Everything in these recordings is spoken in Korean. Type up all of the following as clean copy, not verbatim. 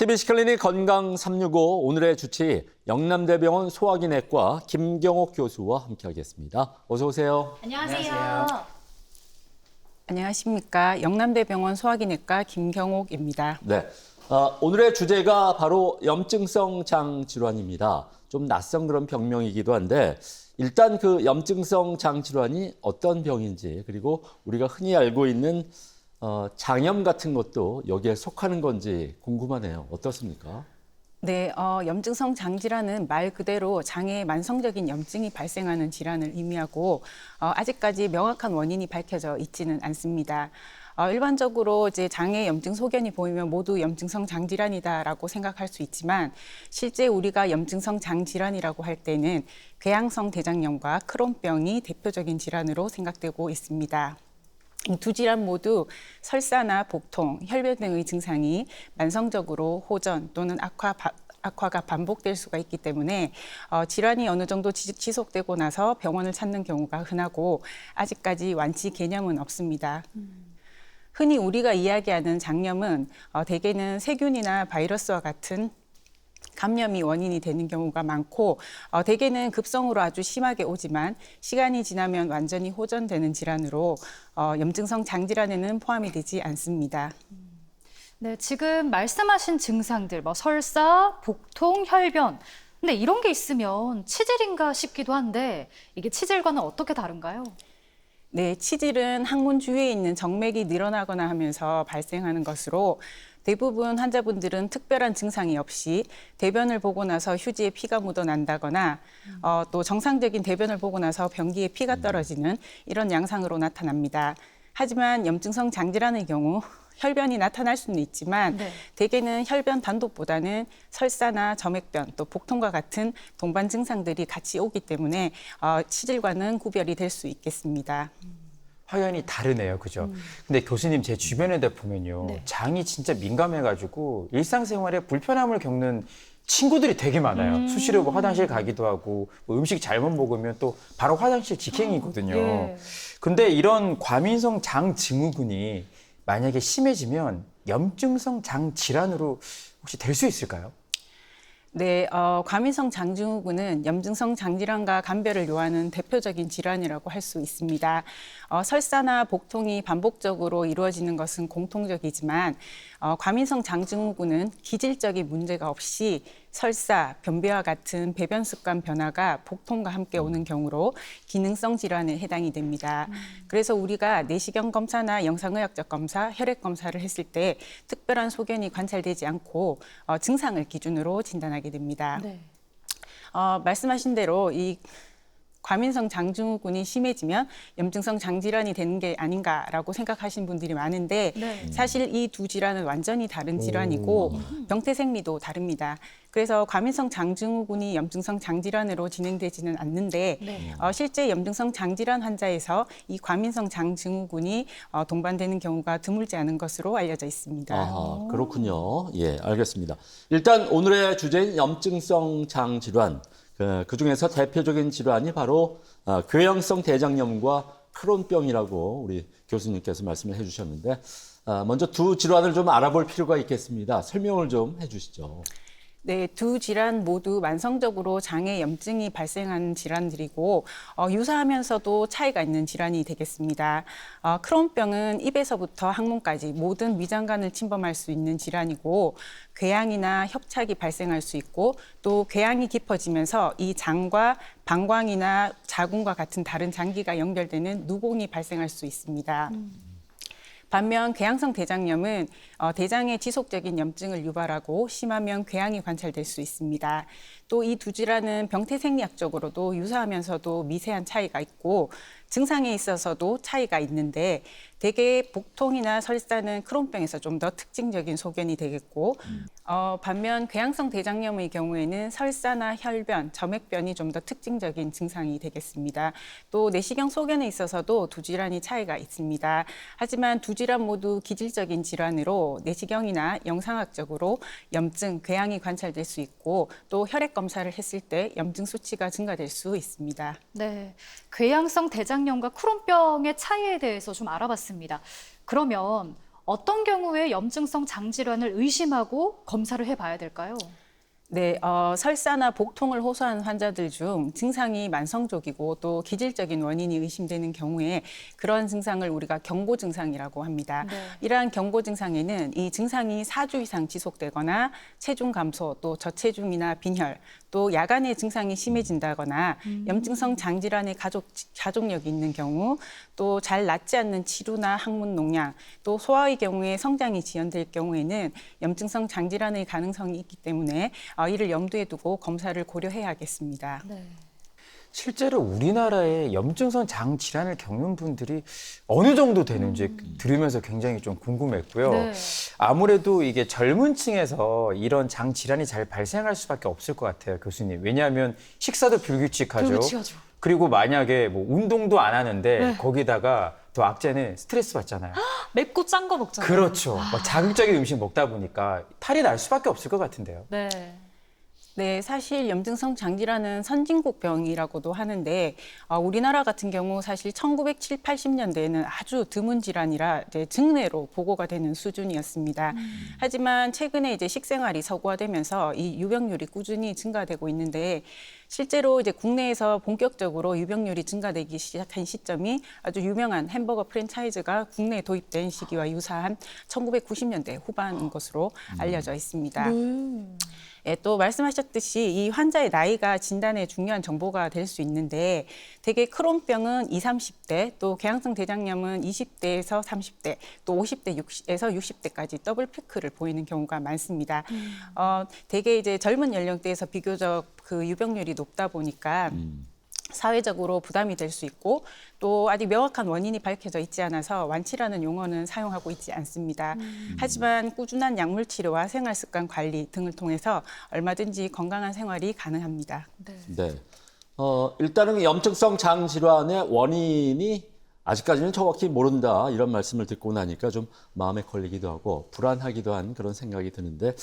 TBC 클리닉 건강 365 오늘의 주치 영남대병원 소화기내과 김경옥 교수와 함께하겠습니다. 어서 오세요. 안녕하세요. 안녕하십니까. 영남대병원 소화기내과 김경옥입니다. 네, 오늘의 주제가 바로 염증성 장 질환입니다. 좀 낯선 그런 병명이기도 한데 일단 그 염증성 장 질환이 어떤 병인지 그리고 우리가 흔히 알고 있는 장염 같은 것도 여기에 속하는 건지 궁금하네요. 어떻습니까? 네, 염증성 장질환은 말 그대로 장에 만성적인 염증이 발생하는 질환을 의미하고 아직까지 명확한 원인이 밝혀져 있지는 않습니다. 일반적으로 이제 장에 염증 소견이 보이면 모두 염증성 장질환이다라고 생각할 수 있지만 실제 우리가 염증성 장질환이라고 할 때는 궤양성 대장염과 크론병이 대표적인 질환으로 생각되고 있습니다. 이 두 질환 모두 설사나 복통, 혈변 등의 증상이 만성적으로 호전 또는 악화가 반복될 수가 있기 때문에 질환이 어느 정도 지속되고 나서 병원을 찾는 경우가 흔하고 아직까지 완치 개념은 없습니다. 흔히 우리가 이야기하는 장염은 대개는 세균이나 바이러스와 같은 감염이 원인이 되는 경우가 많고 대개는 급성으로 아주 심하게 오지만 시간이 지나면 완전히 호전되는 질환으로 염증성 장질환에는 포함이 되지 않습니다. 네, 지금 말씀하신 증상들, 설사, 복통, 혈변. 근데 이런 게 있으면 치질인가 싶기도 한데 이게 치질과는 어떻게 다른가요? 네, 치질은 항문 주위에 있는 정맥이 늘어나거나 하면서 발생하는 것으로 대부분 환자분들은 특별한 증상이 없이 대변을 보고 나서 휴지에 피가 묻어난다거나 또 정상적인 대변을 보고 나서 변기에 피가 떨어지는 이런 양상으로 나타납니다. 하지만 염증성 장질환의 경우 혈변이 나타날 수는 있지만 대개는 혈변 단독보다는 설사나 점액변 또 복통과 같은 동반 증상들이 같이 오기 때문에 치질과는 구별이 될 수 있겠습니다. 확연히 다르네요, 그죠? 근데 교수님 제 주변에다 보면요, 장이 진짜 민감해가지고 일상생활에 불편함을 겪는 친구들이 되게 많아요. 수시로 뭐 화장실 가기도 하고 뭐 음식 잘못 먹으면 또 바로 화장실 직행이거든요. 근데 이런 과민성 장 증후군이 만약에 심해지면 염증성 장 질환으로 혹시 될 수 있을까요? 네, 과민성 장증후군은 염증성 장질환과 감별을 요하는 대표적인 질환이라고 할 수 있습니다. 설사나 복통이 반복적으로 이루어지는 것은 공통적이지만 과민성 장증후군은 기질적인 문제가 없이 설사, 변비와 같은 배변 습관 변화가 복통과 함께 오는 경우로 기능성 질환에 해당이 됩니다. 그래서 우리가 내시경 검사나 영상의학적 검사, 혈액 검사를 했을 때 특별한 소견이 관찰되지 않고 증상을 기준으로 진단하게 됩니다. 네. 말씀하신 대로 이 과민성 장증후군이 심해지면 염증성 장질환이 되는 게 아닌가라고 생각하시는 분들이 많은데 사실 이 두 질환은 완전히 다른 질환이고 병태 생리도 다릅니다. 그래서 과민성 장증후군이 염증성 장질환으로 진행되지는 않는데 실제 염증성 장질환 환자에서 이 과민성 장증후군이 동반되는 경우가 드물지 않은 것으로 알려져 있습니다. 아, 그렇군요. 예, 알겠습니다. 일단 오늘의 주제인 염증성 장 질환. 그중에서 대표적인 질환이 바로 궤양성 대장염과 크론병이라고 우리 교수님께서 말씀을 해주셨는데 먼저 두 질환을 좀 알아볼 필요가 있겠습니다. 설명을 좀 해주시죠. 네, 두 질환 모두 만성적으로 장에 염증이 발생하는 질환들이고 유사하면서도 차이가 있는 질환이 되겠습니다. 크론병은 입에서부터 항문까지 모든 위장관을 침범할 수 있는 질환이고 궤양이나 협착이 발생할 수 있고 또 궤양이 깊어지면서 이 장과 방광이나 자궁과 같은 다른 장기가 연결되는 누공이 발생할 수 있습니다. 반면 궤양성 대장염은 대장에 지속적인 염증을 유발하고 심하면 궤양이 관찰될 수 있습니다. 또 이 두 질환은 병태 생리학적으로도 유사하면서도 미세한 차이가 있고 증상에 있어서도 차이가 있는데 대개 복통이나 설사는 크론병에서 좀 더 특징적인 소견이 되겠고 반면 궤양성 대장염의 경우에는 설사나 혈변, 점액변이 좀 더 특징적인 증상이 되겠습니다. 또 내시경 소견에 있어서도 두 질환이 차이가 있습니다. 하지만 두 질환 모두 기질적인 질환으로 내시경이나 영상학적으로 염증, 궤양이 관찰될 수 있고 또 혈액 검사를 했을 때 염증 수치가 증가될 수 있습니다. 네, 궤양성 대장염과 크론병의 차이에 대해서 좀 알아봤습니다. 그러면 어떤 경우에 염증성 장질환을 의심하고 검사를 해봐야 될까요? 네, 설사나 복통을 호소하는 환자들 중 증상이 만성적이고 또 기질적인 원인이 의심되는 경우에 그런 증상을 우리가 경고 증상이라고 합니다. 네. 이러한 경고 증상에는 이 증상이 4주 이상 지속되거나 체중 감소, 또 저체중이나 빈혈, 또 야간에 증상이 심해진다거나 염증성 장질환의 가족력이 있는 경우, 또 잘 낫지 않는 치루나 항문 농양, 또 소아의 경우에 성장이 지연될 경우에는 염증성 장질환의 가능성이 있기 때문에 이를 염두에 두고 검사를 고려해야겠습니다. 네. 실제로 우리나라에 염증성 장 질환을 겪는 분들이 어느 정도 되는지 들으면서 굉장히 좀 궁금했고요. 네. 아무래도 이게 젊은 층에서 이런 장 질환이 잘 발생할 수밖에 없을 것 같아요, 교수님. 왜냐하면 식사도 불규칙하죠. 불규칙하죠. 그리고 만약에 뭐 운동도 안 하는데 거기다가 또 악재는 스트레스 받잖아요. 맵고 짠 거 먹잖아요. 그렇죠. 막 자극적인 음식 먹다 보니까 탈이 날 수밖에 없을 것 같은데요. 네. 네, 사실 염증성 장질환은 선진국병이라고도 하는데 우리나라 같은 경우 사실 1970, 80년대에는 아주 드문 질환이라 이제 증례로 보고가 되는 수준이었습니다. 하지만 최근에 이제 식생활이 서구화되면서 이 유병률이 꾸준히 증가되고 있는데 실제로 이제 국내에서 본격적으로 유병률이 증가되기 시작한 시점이 아주 유명한 햄버거 프랜차이즈가 국내에 도입된 시기와 유사한 1990년대 후반인 것으로 알려져 있습니다. 예, 또 말씀하셨듯이 이 환자의 나이가 진단에 중요한 정보가 될 수 있는데 대개 크론병은 20, 30대, 또 궤양성 대장염은 20대에서 30대, 또 50대에서 60대까지 더블 피크를 보이는 경우가 많습니다. 대개 이제 젊은 연령대에서 비교적 그 유병률이 높다 보니까 사회적으로 부담이 될 수 있고 또 아직 명확한 원인이 밝혀져 있지 않아서 완치라는 용어는 사용하고 있지 않습니다. 하지만 꾸준한 약물 치료와 생활 습관 관리 등을 통해서 얼마든지 건강한 생활이 가능합니다. 네. 네. 일단은 염증성 장 질환의 원인이 아직까지는 정확히 모른다 이런 말씀을 듣고 나니까 좀 마음에 걸리기도 하고 불안하기도 한 그런 생각이 드는데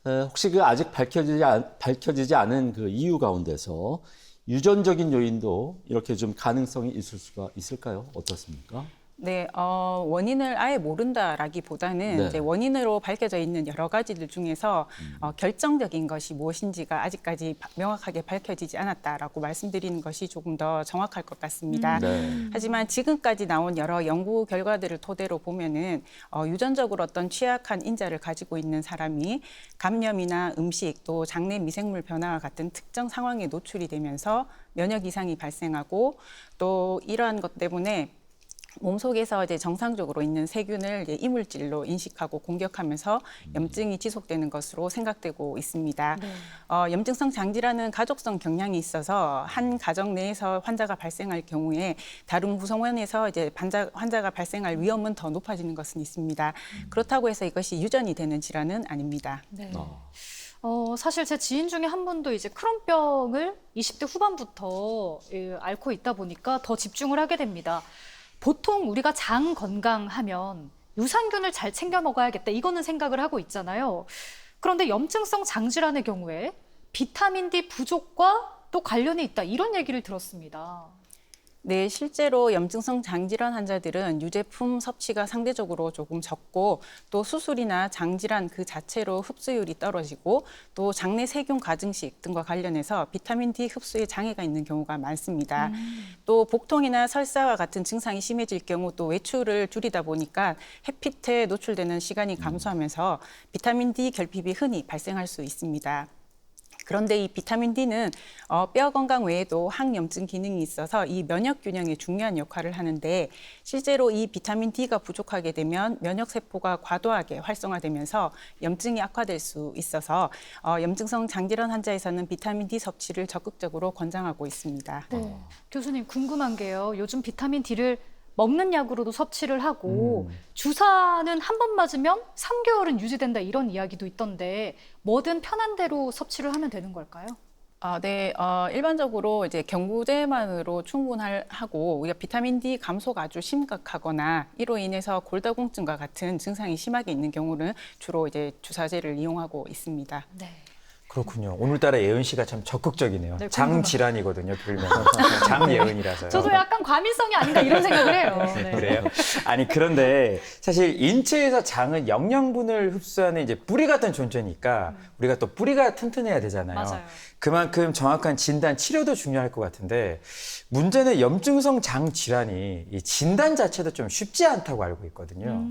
혹시 그 아직 밝혀지지 않은 그 이유 가운데서 유전적인 요인도 이렇게 좀 가능성이 있을 수가 있을까요? 어떻습니까? 네, 원인을 아예 모른다라기보다는 네. 이제 원인으로 밝혀져 있는 여러 가지들 중에서 결정적인 것이 무엇인지가 아직까지 명확하게 밝혀지지 않았다라고 말씀드리는 것이 조금 더 정확할 것 같습니다. 네. 하지만 지금까지 나온 여러 연구 결과들을 토대로 보면은 유전적으로 어떤 취약한 인자를 가지고 있는 사람이 감염이나 음식 또 장내 미생물 변화와 같은 특정 상황에 노출이 되면서 면역 이상이 발생하고 또 이러한 것 때문에 몸속에서 이제 정상적으로 있는 세균을 이제 이물질로 인식하고 공격하면서 염증이 지속되는 것으로 생각되고 있습니다. 네. 염증성 장질환은 가족성 경향이 있어서 한 가정 내에서 환자가 발생할 경우에 다른 구성원에서 이제 환자가 발생할 위험은 더 높아지는 것은 있습니다. 그렇다고 해서 이것이 유전이 되는 질환은 아닙니다. 네. 아. 사실 제 지인 중에 한 분도 이제 크론병을 20대 후반부터 앓고 있다 보니까 더 집중을 하게 됩니다. 보통 우리가 장 건강하면 유산균을 잘 챙겨 먹어야겠다 이거는 생각을 하고 있잖아요. 그런데 염증성 장질환의 경우에 비타민 D 부족과 또 관련이 있다 이런 얘기를 들었습니다. 네, 실제로 염증성 장질환 환자들은 유제품 섭취가 상대적으로 조금 적고 또 수술이나 장질환 그 자체로 흡수율이 떨어지고 또 장내 세균 가증식 등과 관련해서 비타민 D 흡수에 장애가 있는 경우가 많습니다. 또 복통이나 설사와 같은 증상이 심해질 경우 또 외출을 줄이다 보니까 햇빛에 노출되는 시간이 감소하면서 비타민 D 결핍이 흔히 발생할 수 있습니다. 그런데 이 비타민 D는 뼈 건강 외에도 항염증 기능이 있어서 이 면역 균형에 중요한 역할을 하는데 실제로 이 비타민 D가 부족하게 되면 면역 세포가 과도하게 활성화되면서 염증이 악화될 수 있어서 염증성 장질환 환자에서는 비타민 D 섭취를 적극적으로 권장하고 있습니다. 네. 교수님 궁금한 게요. 요즘 비타민 D를 먹는 약으로도 섭취를 하고 주사는 한 번 맞으면 3개월은 유지된다 이런 이야기도 있던데 뭐든 편한 대로 섭취를 하면 되는 걸까요? 네, 일반적으로 이제 경구제만으로 충분하고 우리가 비타민 D 감소가 아주 심각하거나 이로 인해서 골다공증과 같은 증상이 심하게 있는 경우는 주로 이제 주사제를 이용하고 있습니다. 네. 그렇군요. 오늘따라 예은 씨가 참 적극적이네요. 네, 장질환이거든요, 별명. 장예은이라서요. 저도 약간 과민성이 아닌가 이런 생각을 해요. 네. 그래요? 아니, 그런데 사실 인체에서 장은 영양분을 흡수하는 이제 뿌리 같은 존재니까 우리가 또 뿌리가 튼튼해야 되잖아요. 맞아요. 그만큼 정확한 진단, 치료도 중요할 것 같은데 문제는 염증성 장 질환이 이 진단 자체도 좀 쉽지 않다고 알고 있거든요.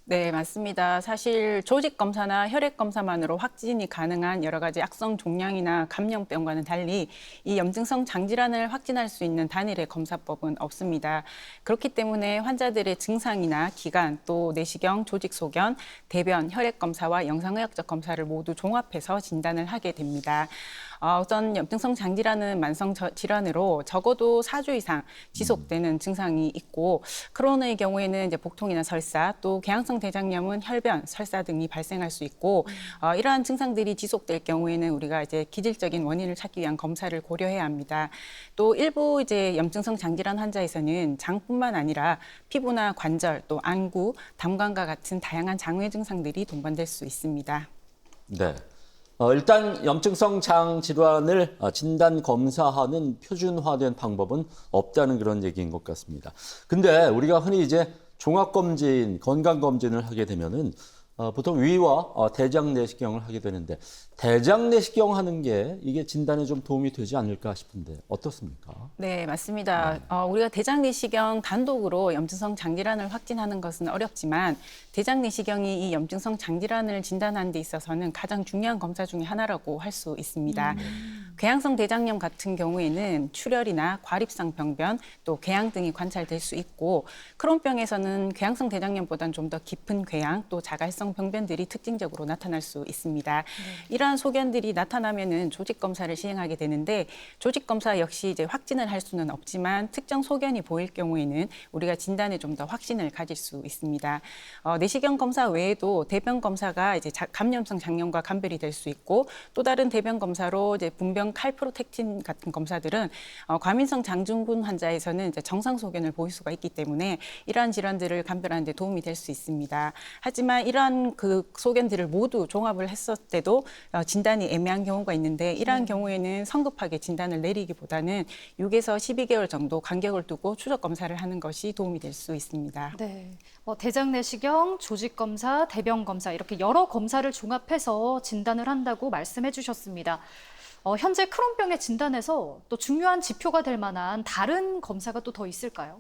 네, 맞습니다. 사실 조직 검사나 혈액 검사만으로 확진이 가능한 여러 가지 악성 종양이나 감염병과는 달리 이 염증성 장질환을 확진할 수 있는 단일의 검사법은 없습니다. 그렇기 때문에 환자들의 증상이나 기간, 또 내시경, 조직 소견, 대변, 혈액 검사와 영상의학적 검사를 모두 종합해서 진단을 하게 됩니다. 우선 염증성 장질환은 만성 질환으로 적어도 4주 이상 지속되는 증상이 있고 크론의 경우에는 이제 복통이나 설사, 또 궤양성 대장염은 혈변, 설사 등이 발생할 수 있고 이러한 증상들이 지속될 경우에는 우리가 이제 기질적인 원인을 찾기 위한 검사를 고려해야 합니다. 또 일부 이제 염증성 장질환 환자에서는 장뿐만 아니라 피부나 관절, 또 안구, 담관과 같은 다양한 장외 증상들이 동반될 수 있습니다. 네. 일단 염증성 장 질환을 진단 검사하는 표준화된 방법은 없다는 그런 얘기인 것 같습니다. 근데 우리가 흔히 이제 종합검진, 건강검진을 하게 되면은 보통 위와 대장 내시경을 하게 되는데 대장 내시경 하는 게 이게 진단에 좀 도움이 되지 않을까 싶은데 어떻습니까? 네, 맞습니다. 우리가 대장 내시경 단독으로 염증성 장질환을 확진하는 것은 어렵지만 대장 내시경이 이 염증성 장질환을 진단하는 데 있어서는 가장 중요한 검사 중에 하나라고 할 수 있습니다. 궤양성 대장염 같은 경우에는 출혈이나 과립성 병변, 또 궤양 등이 관찰될 수 있고 크론병에서는 궤양성 대장염보다는 좀 더 깊은 궤양, 또 자갈성 병변들이 특징적으로 나타날 수 있습니다. 이러한 소견들이 나타나면은 조직 검사를 시행하게 되는데 조직 검사 역시 이제 확진을 할 수는 없지만 특정 소견이 보일 경우에는 우리가 진단에 좀 더 확신을 가질 수 있습니다. 내시경 검사 외에도 대변 검사가 이제 감염성 장염과 감별이 될 수 있고 또 다른 대변 검사로 이제 분변 칼프로텍틴 같은 검사들은 과민성 장증후군 환자에서는 이제 정상 소견을 보일 수가 있기 때문에 이러한 질환들을 감별하는 데 도움이 될 수 있습니다. 하지만 이러한 그 소견들을 모두 종합을 했을 때도 진단이 애매한 경우가 있는데 이러한 경우에는 성급하게 진단을 내리기보다는 6에서 12개월 정도 간격을 두고 추적 검사를 하는 것이 도움이 될 수 있습니다. 네. 대장 내시경, 조직 검사, 대변 검사 이렇게 여러 검사를 종합해서 진단을 한다고 말씀해 주셨습니다. 현재 크론병의 진단에서 또 중요한 지표가 될 만한 다른 검사가 또 더 있을까요?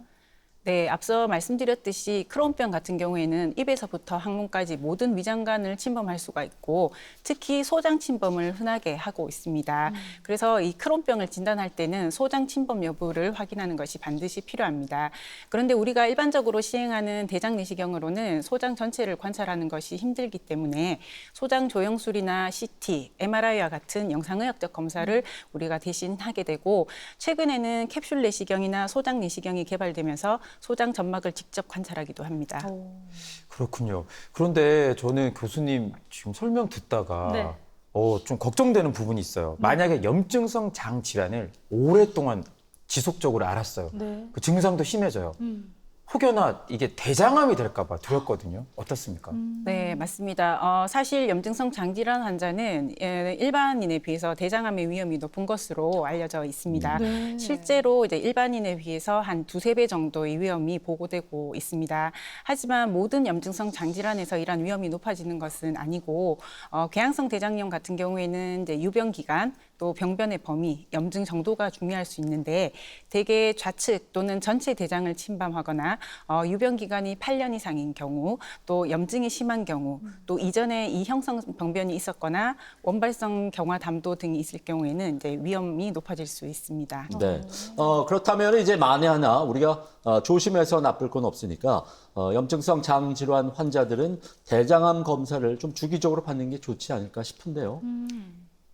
네, 앞서 말씀드렸듯이 크론병 같은 경우에는 입에서부터 항문까지 모든 위장관을 침범할 수가 있고 특히 소장 침범을 흔하게 하고 있습니다. 그래서 이 크론병을 진단할 때는 소장 침범 여부를 확인하는 것이 반드시 필요합니다. 그런데 우리가 일반적으로 시행하는 대장 내시경으로는 소장 전체를 관찰하는 것이 힘들기 때문에 소장 조영술이나 CT, MRI와 같은 영상의학적 검사를 우리가 대신 하게 되고 최근에는 캡슐 내시경이나 소장 내시경이 개발되면서 소장 점막을 직접 관찰하기도 합니다. 그렇군요. 그런데 저는 교수님 지금 설명 듣다가 네. 좀 걱정되는 부분이 있어요. 만약에 염증성 장 질환을 오랫동안 지속적으로 앓았어요. 네. 그 증상도 심해져요. 혹여나 이게 대장암이 될까 봐 두렵거든요. 어떻습니까? 네, 맞습니다. 사실 염증성 장질환 환자는 일반인에 비해서 대장암의 위험이 높은 것으로 알려져 있습니다. 네. 실제로 이제 일반인에 비해서 한 2~3배 정도의 위험이 보고되고 있습니다. 하지만 모든 염증성 장질환에서 이러한 위험이 높아지는 것은 아니고 궤양성 대장염 같은 경우에는 이제 유병 기간 또 병변의 범위, 염증 정도가 중요할 수 있는데 대개 좌측 또는 전체 대장을 침범하거나 유병 기간이 8년 이상인 경우, 또 염증이 심한 경우, 또 이전에 이형성 병변이 있었거나 원발성 경화 담도 등이 있을 경우에는 이제 위험이 높아질 수 있습니다. 네. 그렇다면 이제 만에 하나 우리가 조심해서 나쁠 건 없으니까 염증성 장 질환 환자들은 대장암 검사를 좀 주기적으로 받는 게 좋지 않을까 싶은데요.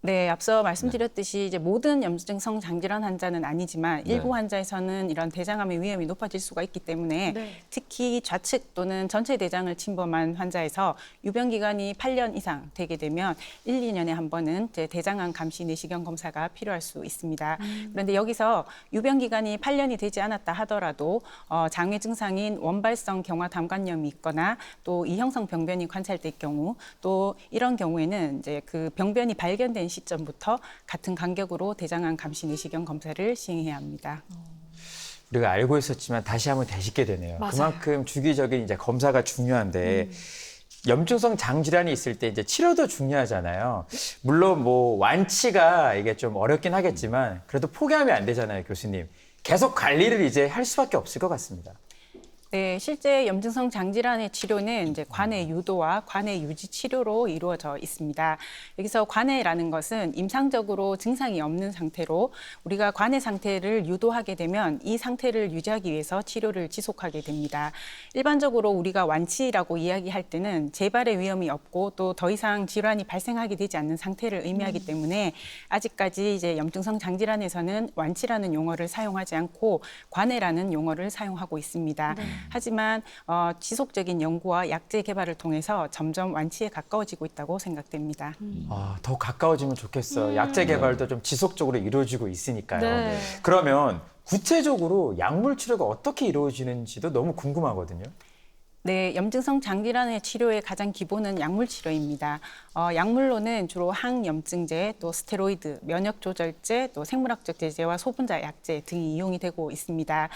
네, 앞서 말씀드렸듯이 이제 모든 염증성 장질환 환자는 아니지만 네. 일부 환자에서는 이런 대장암의 위험이 높아질 수가 있기 때문에 네. 특히 좌측 또는 전체 대장을 침범한 환자에서 유병 기간이 8년 이상 되게 되면 1, 2년에 한 번은 이제 대장암 감시 내시경 검사가 필요할 수 있습니다. 그런데 여기서 유병 기간이 8년이 되지 않았다 하더라도 장외 증상인 원발성 경화 담관염이 있거나 또 이형성 병변이 관찰될 경우 또 이런 경우에는 이제 그 병변이 발견된 시점부터 같은 간격으로 대장암 감시 내시경 검사를 시행해야 합니다. 우리가 알고 있었지만 다시 한번 되짚게 되네요. 맞아요. 그만큼 주기적인 이제 검사가 중요한데 염증성 장질환이 있을 때 이제 치료도 중요하잖아요. 물론 뭐 완치가 이게 좀 어렵긴 하겠지만 그래도 포기하면 안 되잖아요, 교수님. 계속 관리를 이제 할 수밖에 없을 것 같습니다. 네, 실제 염증성 장질환의 치료는 이제 관해 유도와 관해 유지 치료로 이루어져 있습니다. 여기서 관해라는 것은 임상적으로 증상이 없는 상태로 우리가 관해 상태를 유도하게 되면 이 상태를 유지하기 위해서 치료를 지속하게 됩니다. 일반적으로 우리가 완치라고 이야기할 때는 재발의 위험이 없고 또 더 이상 질환이 발생하게 되지 않는 상태를 의미하기 때문에 아직까지 이제 염증성 장질환에서는 완치라는 용어를 사용하지 않고 관해라는 용어를 사용하고 있습니다. 하지만 지속적인 연구와 약제 개발을 통해서 점점 완치에 가까워지고 있다고 생각됩니다. 더 가까워지면 좋겠어요. 약제 개발도 좀 지속적으로 이루어지고 있으니까요. 네. 그러면 구체적으로 약물 치료가 어떻게 이루어지는지도 너무 궁금하거든요. 네, 염증성 장질환의 치료의 가장 기본은 약물 치료입니다. 약물로는 주로 항염증제, 또 스테로이드, 면역 조절제, 또 생물학적 제제와 소분자 약제 등이 이용이 되고 있습니다.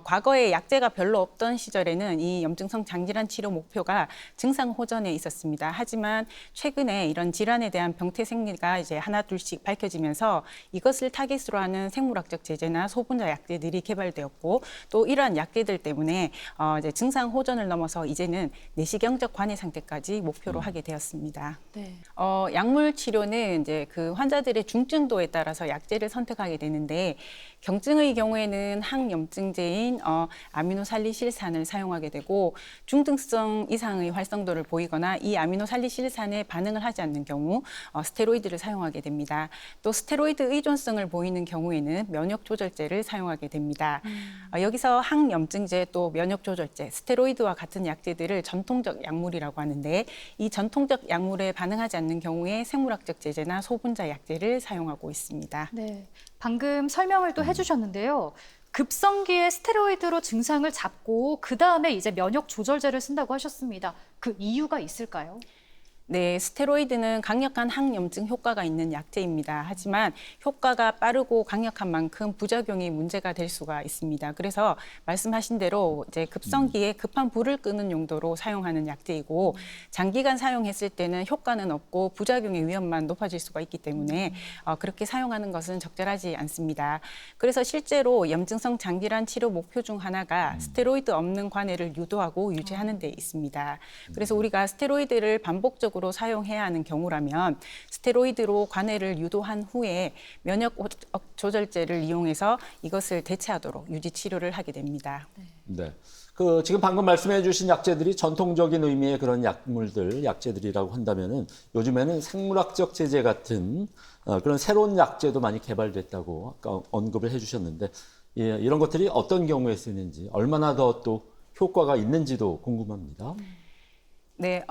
과거에 약제가 별로 없던 시절에는 이 염증성 장질환 치료 목표가 증상 호전에 있었습니다. 하지만 최근에 이런 질환에 대한 병태 생리가 이제 하나둘씩 밝혀지면서 이것을 타깃으로 하는 생물학적 제제나 소분자 약제들이 개발되었고 또 이러한 약제들 때문에 이제 증상 호전을 넘어서 이제는 내시경적 관해 상태까지 목표로 하게 되었습니다. 네. 약물 치료는 이제 그 환자들의 중증도에 따라서 약제를 선택하게 되는데 경증의 경우에는 항염증제인 아미노살리실산을 사용하게 되고 중증성 이상의 활성도를 보이거나 이 아미노살리실산에 반응을 하지 않는 경우 스테로이드를 사용하게 됩니다. 또 스테로이드 의존성을 보이는 경우에는 면역 조절제를 사용하게 됩니다. 여기서 항염증제 또 면역 조절제, 스테로이드와 같은 약제들을 전통적 약물이라고 하는데 이 전통적 약물에 반응하지 않는 경우에 생물학적 제제나 소분자 약제를 사용하고 있습니다. 네. 방금 설명을 또 해주셨는데요. 급성기의 스테로이드로 증상을 잡고 그 다음에 이제 면역 조절제를 쓴다고 하셨습니다. 그 이유가 있을까요? 네, 스테로이드는 강력한 항염증 효과가 있는 약제입니다. 하지만 효과가 빠르고 강력한 만큼 부작용이 문제가 될 수가 있습니다. 그래서 말씀하신 대로 이제 급성기에 급한 불을 끄는 용도로 사용하는 약제이고 장기간 사용했을 때는 효과는 없고 부작용의 위험만 높아질 수가 있기 때문에 그렇게 사용하는 것은 적절하지 않습니다. 그래서 실제로 염증성 장질환 치료 목표 중 하나가 스테로이드 없는 관해를 유도하고 유지하는 데 있습니다. 그래서 우리가 스테로이드를 반복적으로 사용해야 하는 경우라면 스테로이드로 관해를 유도한 후에 면역 조절제를 이용해서 이것을 대체하도록 유지 치료를 하게 됩니다. 네. 지금 방금 말씀해 주신 약제들이 전통적인 의미의 그런 약물들, 약제들이라고 한다면은 요즘에는 생물학적 제제 같은 그런 새로운 약제도 많이 개발됐다고 아까 언급을 해 주셨는데 이런 것들이 어떤 경우에 쓰이는지 얼마나 더 또 효과가 있는지도 궁금합니다. 네,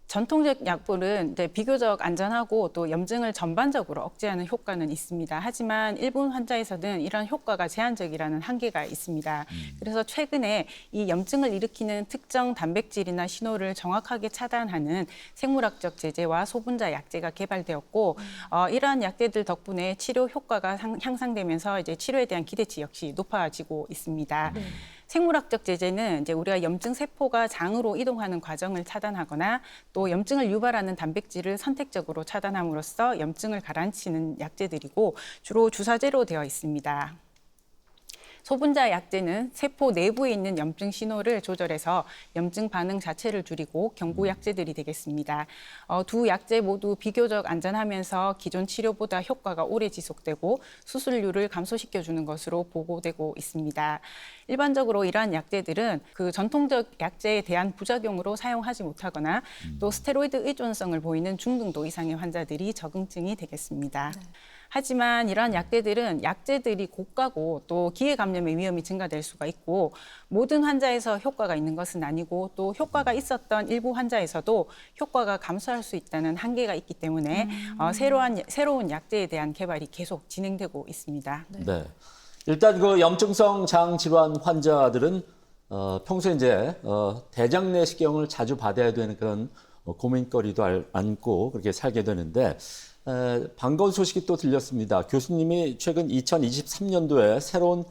전통적 약물은 이제 비교적 안전하고 또 염증을 전반적으로 억제하는 효과는 있습니다. 하지만 일부 환자에서는 이런 효과가 제한적이라는 한계가 있습니다. 그래서 최근에 이 염증을 일으키는 특정 단백질이나 신호를 정확하게 차단하는 생물학적 제제와 소분자 약제가 개발되었고 이러한 약제들 덕분에 치료 효과가 향상되면서 이제 치료에 대한 기대치 역시 높아지고 있습니다. 생물학적 제제는 이제 우리가 염증 세포가 장으로 이동하는 과정을 차단하거나 또 염증을 유발하는 단백질을 선택적으로 차단함으로써 염증을 가라앉히는 약제들이고 주로 주사제로 되어 있습니다. 소분자 약제는 세포 내부에 있는 염증 신호를 조절해서 염증 반응 자체를 줄이고 경구 약제들이 되겠습니다. 두 약제 모두 비교적 안전하면서 기존 치료보다 효과가 오래 지속되고 수술률을 감소시켜주는 것으로 보고되고 있습니다. 일반적으로 이러한 약제들은 그 전통적 약제에 대한 부작용으로 사용하지 못하거나 또 스테로이드 의존성을 보이는 중등도 이상의 환자들이 적응증이 되겠습니다. 하지만 이러한 약제들이 고가고 또 기회 감염의 위험이 증가될 수가 있고 모든 환자에서 효과가 있는 것은 아니고 또 효과가 있었던 일부 환자에서도 효과가 감소할 수 있다는 한계가 있기 때문에 새로운 약제에 대한 개발이 계속 진행되고 있습니다. 네. 일단 그 염증성 장 질환 환자들은 평소에 이제 대장 내시경을 자주 받아야 되는 그런 고민거리도 안고 그렇게 살게 되는데 반가운 소식이 또 들렸습니다. 교수님이 최근 2023년도에 새로운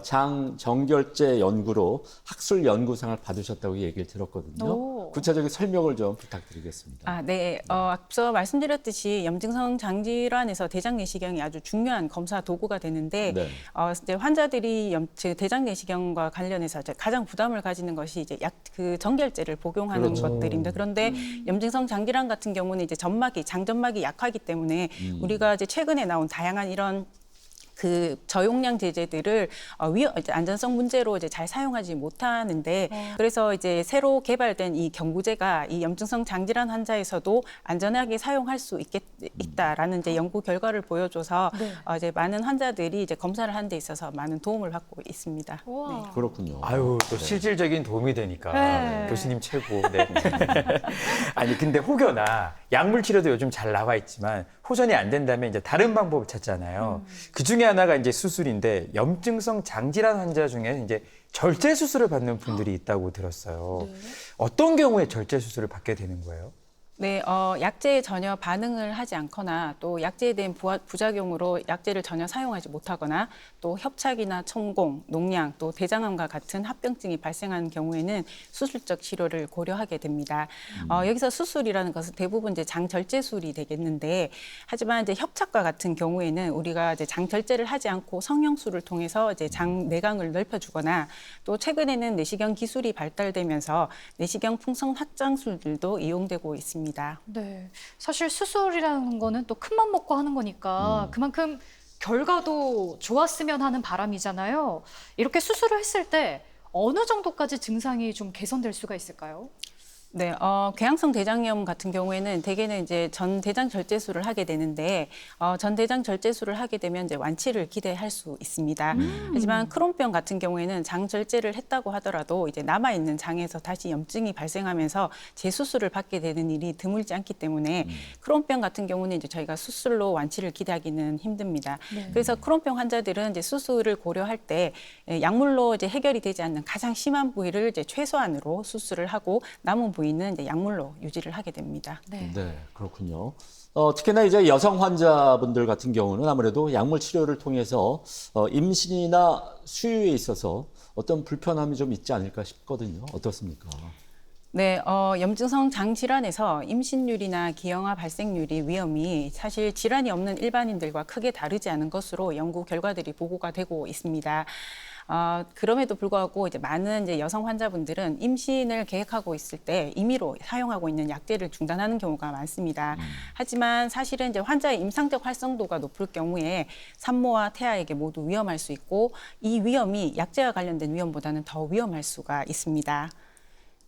장 정결제 연구로 학술 연구상을 받으셨다고 얘기를 들었거든요. 오. 구체적인 설명을 좀 부탁드리겠습니다. 네. 앞서 말씀드렸듯이 염증성 장질환에서 대장 내시경이 아주 중요한 검사 도구가 되는데 네. 이제 환자들이 대장 내시경과 관련해서 이제 가장 부담을 가지는 것이 이제 그 정결제를 복용하는 그렇죠. 것들입니다. 그런데 염증성 장질환 같은 경우는 이제 장점막이 약하기 때문에 우리가 이제 최근에 나온 다양한 이런 그 저용량 제제들을 안전성 문제로 이제 잘 사용하지 못하는데 그래서 이제 새로 개발된 이 경구제가 이 염증성 장질환 환자에서도 안전하게 사용할 수 있다라는 이제 연구 결과를 보여줘서 이제 많은 환자들이 이제 검사를 하는 데 있어서 많은 도움을 받고 있습니다. 우와. 그렇군요. 아유, 또 실질적인 도움이 되니까 네. 교수님 최고. 네. 아니 근데 혹여나 약물 치료도 요즘 잘 나와 있지만 호전이 안 된다면 이제 다른 방법을 찾잖아요. 그 중에 하나가 이제 수술인데 염증성 장질환 환자 중에 이제 절제 수술을 받는 분들이 있다고 들었어요. 어떤 경우에 절제 수술을 받게 되는 거예요? 네, 약제에 전혀 반응을 하지 않거나 또 약제에 대한 부작용으로 약제를 전혀 사용하지 못하거나 또 협착이나 천공, 농양, 또 대장암과 같은 합병증이 발생하는 경우에는 수술적 치료를 고려하게 됩니다. 여기서 수술이라는 것은 대부분 이제 장절제술이 되겠는데 하지만 이제 협착과 같은 경우에는 우리가 이제 장절제를 하지 않고 성형술을 통해서 이제 장 내강을 넓혀주거나 또 최근에는 내시경 기술이 발달되면서 내시경 풍성 확장술들도 이용되고 있습니다. 네. 사실 수술이라는 거는 또 큰맘 먹고 하는 거니까 그만큼 결과도 좋았으면 하는 바람이잖아요. 이렇게 수술을 했을 때 어느 정도까지 증상이 좀 개선될 수가 있을까요? 네, 궤양성 대장염 같은 경우에는 대개는 이제 전 대장 절제술을 하게 되는데 전 대장 절제술을 하게 되면 이제 완치를 기대할 수 있습니다. 하지만 크론병 같은 경우에는 장 절제를 했다고 하더라도 이제 남아 있는 장에서 다시 염증이 발생하면서 재수술을 받게 되는 일이 드물지 않기 때문에 크론병 같은 경우는 이제 저희가 수술로 완치를 기대하기는 힘듭니다. 네. 그래서 크론병 환자들은 이제 수술을 고려할 때 약물로 이제 해결이 되지 않는 가장 심한 부위를 이제 최소한으로 수술을 하고 남은 부위는 이제 약물로 유지를 하게 됩니다. 네. 네, 그렇군요. 특히나 이제 여성 환자분들 같은 경우는 아무래도 약물 치료를 통해서 임신이나 수유에 있어서 어떤 불편함이 좀 있지 않을까 싶거든요. 어떻습니까? 네, 염증성 장질환에서 임신율이나 기형아 발생률이 위험이 사실 질환이 없는 일반인들과 크게 다르지 않은 것으로 연구 결과들이 보고가 되고 있습니다. 그럼에도 불구하고 이제 많은 이제 여성 환자분들은 임신을 계획하고 있을 때 임의로 사용하고 있는 약제를 중단하는 경우가 많습니다. 하지만 사실은 이제 환자의 임상적 활성도가 높을 경우에 산모와 태아에게 모두 위험할 수 있고 이 위험이 약제와 관련된 위험보다는 더 위험할 수가 있습니다.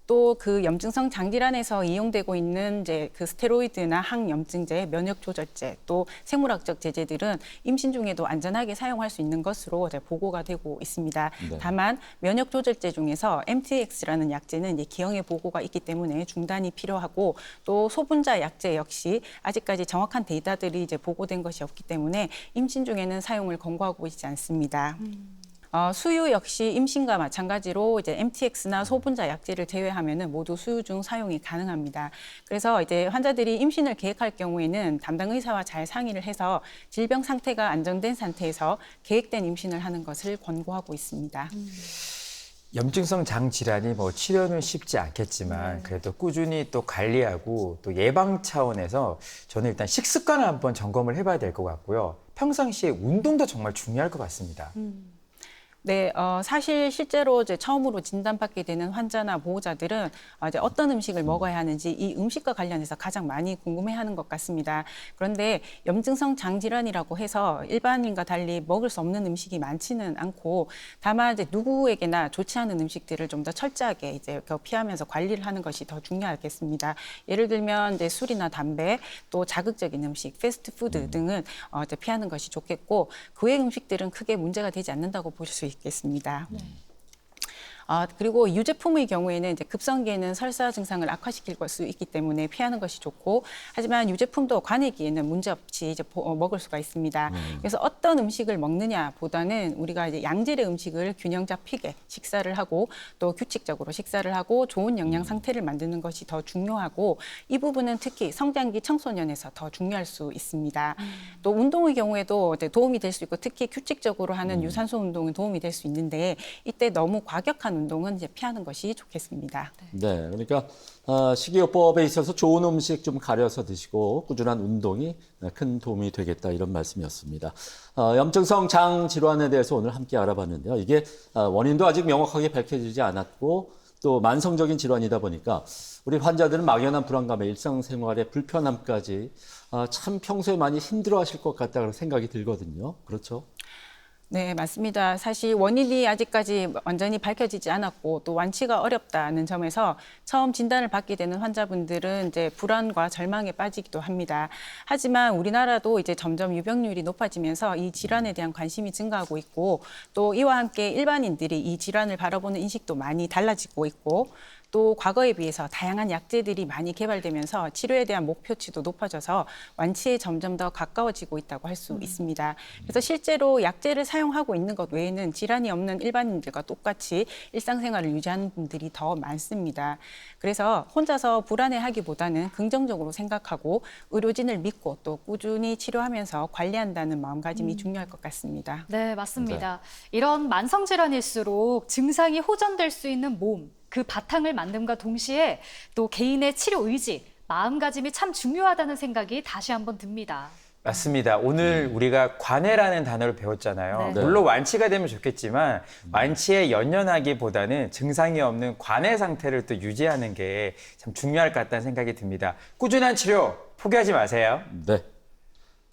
또 그 염증성 장질환에서 이용되고 있는 이제 그 스테로이드나 항염증제, 면역 조절제, 또 생물학적 제제들은 임신 중에도 안전하게 사용할 수 있는 것으로 이제 보고가 되고 있습니다. 네. 다만 면역 조절제 중에서 MTX라는 약제는 이제 기형의 보고가 있기 때문에 중단이 필요하고 또 소분자 약제 역시 아직까지 정확한 데이터들이 이제 보고된 것이 없기 때문에 임신 중에는 사용을 권고하고 있지 않습니다. 수유 역시 임신과 마찬가지로 이제 MTX나 소분자 약제를 제외하면은 모두 수유 중 사용이 가능합니다. 그래서 이제 환자들이 임신을 계획할 경우에는 담당 의사와 잘 상의를 해서 질병 상태가 안정된 상태에서 계획된 임신을 하는 것을 권고하고 있습니다. 염증성 장 질환이 뭐 치료는 쉽지 않겠지만 그래도 꾸준히 또 관리하고 또 예방 차원에서 저는 일단 식습관을 한번 점검을 해봐야 될 것 같고요. 평상시에 운동도 정말 중요할 것 같습니다. 네, 사실 실제로 이제 처음으로 진단받게 되는 환자나 보호자들은 이제 어떤 음식을 먹어야 하는지 이 음식과 관련해서 가장 많이 궁금해하는 것 같습니다. 그런데 염증성 장질환이라고 해서 일반인과 달리 먹을 수 없는 음식이 많지는 않고 다만 이제 누구에게나 좋지 않은 음식들을 좀 더 철저하게 이제 피하면서 관리를 하는 것이 더 중요하겠습니다. 예를 들면 이제 술이나 담배, 또 자극적인 음식, 패스트푸드 등은 이제 피하는 것이 좋겠고 그 외 음식들은 크게 문제가 되지 않는다고 볼 수 있겠습니다. 그리고 유제품의 경우에는 이제 급성기에는 설사 증상을 악화시킬 수 있기 때문에 피하는 것이 좋고, 하지만 유제품도 관해기에는 문제없이 이제 먹을 수가 있습니다. 그래서 어떤 음식을 먹느냐보다는 우리가 이제 양질의 음식을 균형 잡히게 식사를 하고 또 규칙적으로 식사를 하고 좋은 영양 상태를 만드는 것이 더 중요하고, 이 부분은 특히 성장기 청소년에서 더 중요할 수 있습니다. 또 운동의 경우에도 이제 도움이 될 수 있고, 특히 규칙적으로 하는 유산소 운동은 도움이 될 수 있는데 이때 너무 과격한 운동은 이제 피하는 것이 좋겠습니다. 네, 그러니까 식이요법에 있어서 좋은 음식 좀 가려서 드시고 꾸준한 운동이 큰 도움이 되겠다 이런 말씀이었습니다. 염증성 장 질환에 대해서 오늘 함께 알아봤는데요. 이게 원인도 아직 명확하게 밝혀지지 않았고 또 만성적인 질환이다 보니까 우리 환자들은 막연한 불안감에 일상생활의 불편함까지 참 평소에 많이 힘들어하실 것 같다는 생각이 들거든요. 그렇죠? 네, 맞습니다. 사실 원인이 아직까지 완전히 밝혀지지 않았고 또 완치가 어렵다는 점에서 처음 진단을 받게 되는 환자분들은 이제 불안과 절망에 빠지기도 합니다. 하지만 우리나라도 이제 점점 유병률이 높아지면서 이 질환에 대한 관심이 증가하고 있고, 또 이와 함께 일반인들이 이 질환을 바라보는 인식도 많이 달라지고 있고, 또 과거에 비해서 다양한 약제들이 많이 개발되면서 치료에 대한 목표치도 높아져서 완치에 점점 더 가까워지고 있다고 할 수 있습니다. 그래서 실제로 약제를 사용하고 있는 것 외에는 질환이 없는 일반인들과 똑같이 일상생활을 유지하는 분들이 더 많습니다. 그래서 혼자서 불안해하기보다는 긍정적으로 생각하고 의료진을 믿고 또 꾸준히 치료하면서 관리한다는 마음가짐이 중요할 것 같습니다. 네, 맞습니다. 이런 만성 질환일수록 증상이 호전될 수 있는 몸, 그 바탕을 만듦과 동시에 또 개인의 치료 의지, 마음가짐이 참 중요하다는 생각이 다시 한번 듭니다. 맞습니다. 오늘 우리가 관해라는 단어를 배웠잖아요. 네. 물론 완치가 되면 좋겠지만 완치에 연연하기보다는 증상이 없는 관해 상태를 또 유지하는 게 참 중요할 것 같다는 생각이 듭니다. 꾸준한 치료 포기하지 마세요. 네.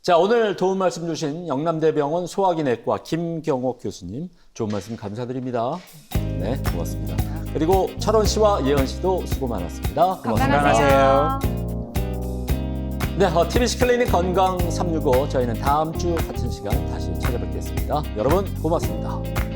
자, 오늘 도움 말씀 주신 영남대병원 소화기내과 김경옥 교수님, 좋은 말씀 감사드립니다. 네, 고맙습니다. 그리고 철원 씨와 예은 씨도 수고 많았습니다. 고맙습니다. 건강하세요. 네, TBC 클리닉 건강 365 저희는 다음 주 같은 시간 다시 찾아뵙겠습니다. 여러분 고맙습니다.